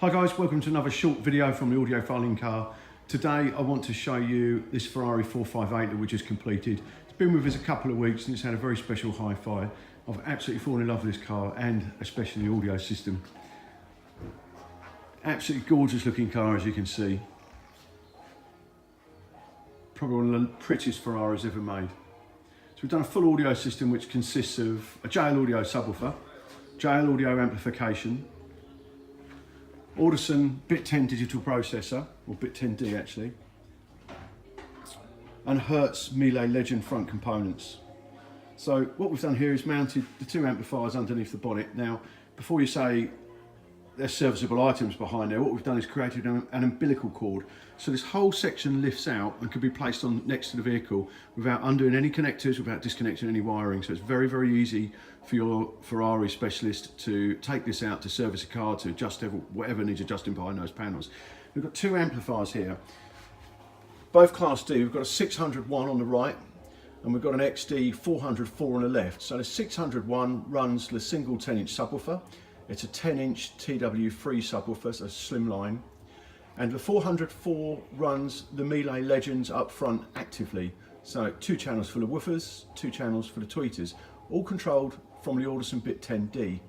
Hi guys, welcome to another short video from the Audiofile-Incar. Today I want to show you this Ferrari 458 that we just completed. It's been with us a couple of weeks and it's had a very special hi-fi. I've absolutely fallen in love with this car and especially the audio system. Absolutely gorgeous looking car, as you can see. Probably one of the prettiest Ferraris ever made. So we've done a full audio system which consists of a JL audio subwoofer, JL audio amplification, Audison bit 10 digital processor, or bit 10D actually, and Hertz Melee Legend front components. So what we've done here is mounted the two amplifiers underneath the bonnet. Now, before you say there's serviceable items behind there, what we've done is created an umbilical cord. So this whole section lifts out and can be placed on next to the vehicle without undoing any connectors, without disconnecting any wiring. So it's very, very easy for your Ferrari specialist to take this out to service a car, to adjust whatever needs adjusting behind those panels. We've got two amplifiers here, both Class D. We've got a 601 on the right and we've got an XD 404 on the left. So the 601 runs the single 10-inch subwoofer. It's a 10-inch TW3 subwoofer, so slimline. And the 404 runs the Melee Legends up front actively. So 2 channels for the woofers, 2 channels for the tweeters, all controlled from the Audison bit 10D.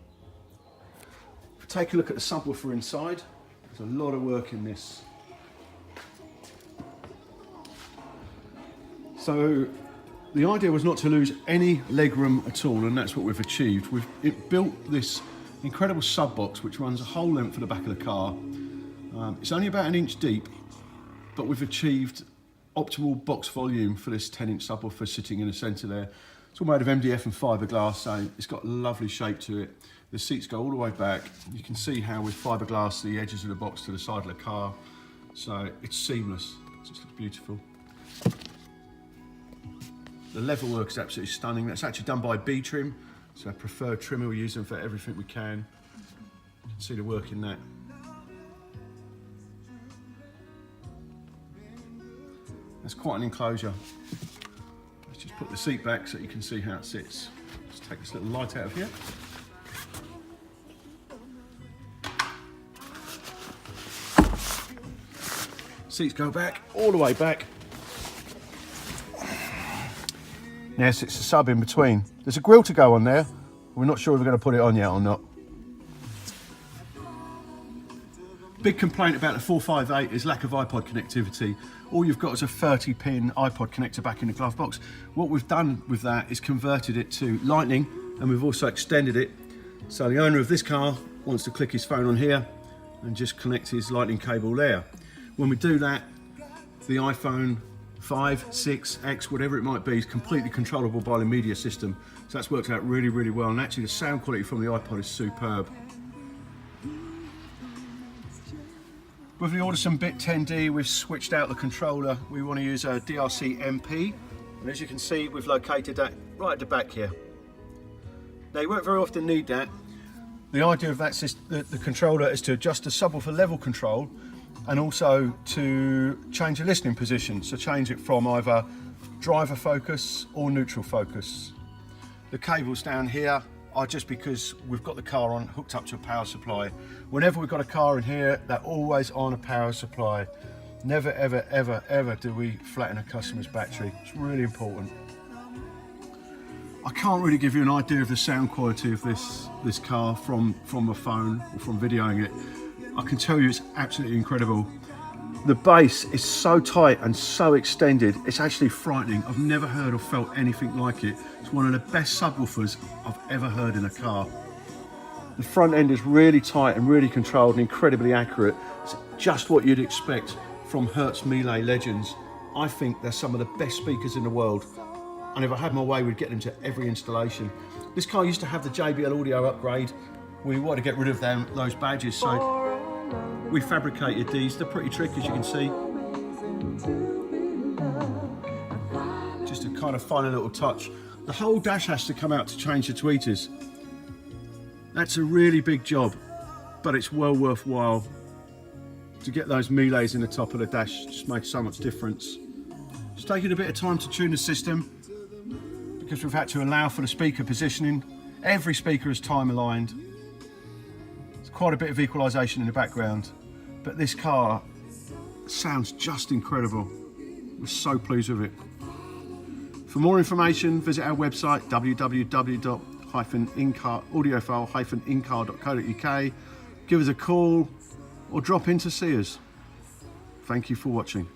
If we take a look at the subwoofer inside, there's a lot of work in this. So the idea was not to lose any legroom at all, and that's what we've achieved. We've built this incredible sub box which runs a whole length of the back of the car. It's only about 1 inch deep, but we've achieved optimal box volume for this 10-inch subwoofer sitting in the centre there. It's all made of MDF and fiberglass, so it's got a lovely shape to it. The seats go all the way back. You can see how with fiberglass the edges of the box to the side of the car, so it's seamless. It just looks beautiful. The level work is absolutely stunning. That's actually done by B trim, so our preferred trimmer. We use them for everything we can. You can see the work in that. That's quite an enclosure. Let's just put the seat back so you can see how it sits. Just take this little light out of here. Seats go back, all the way back. Now it's a sub in between. There's a grille to go on there. We're not sure if we're going to put it on yet or not. Big complaint about the 458 is lack of Ipod connectivity. All you've got is a 30-pin Ipod connector back in the glove box. What we've done with that is converted it to Lightning, and we've also extended it. So the owner of this car wants to click his phone on here and just connect his Lightning cable there. When we do that, the iPhone 5, 6, X, whatever it might be, is completely controllable by the media system. So that's worked out really, really well. And actually the sound quality from the iPod is superb. With the Audison bit 10D, we've switched out the controller. We want to use a DRC MP. And as you can see, we've located that right at the back here. Now you won't very often need that. The idea of that the controller is to adjust the subwoofer level control and also to change the listening position. So change it from either driver focus or neutral focus. The cables down here are just because we've got the car on hooked up to a power supply. Whenever we've got a car in here, they're always on a power supply. Never, ever, ever, ever do we flatten a customer's battery. It's really important. I can't really give you an idea of the sound quality of this car from a phone or from videoing it. I can tell you it's absolutely incredible. The bass is so tight and so extended, it's actually frightening. I've never heard or felt anything like it. It's one of the best subwoofers I've ever heard in a car. The front end is really tight and really controlled and incredibly accurate. It's just what you'd expect from Hertz Melee Legends. I think they're some of the best speakers in the world. And if I had my way, we'd get them to every installation. This car used to have the JBL audio upgrade. We wanted to get rid of those badges, so we fabricated these. They're pretty tricky, as you can see. Just a kind of final little touch. The whole dash has to come out to change the tweeters. That's a really big job, but it's well worthwhile. To get those melees in the top of the dash just makes so much difference. It's taken a bit of time to tune the system because we've had to allow for the speaker positioning. Every speaker is time aligned. quite a bit of equalisation in the background, but this car sounds just incredible. We're so pleased with it. For more information, visit our website www.audiophile-incar.co.uk. Give us a call or drop in to see us. Thank you for watching.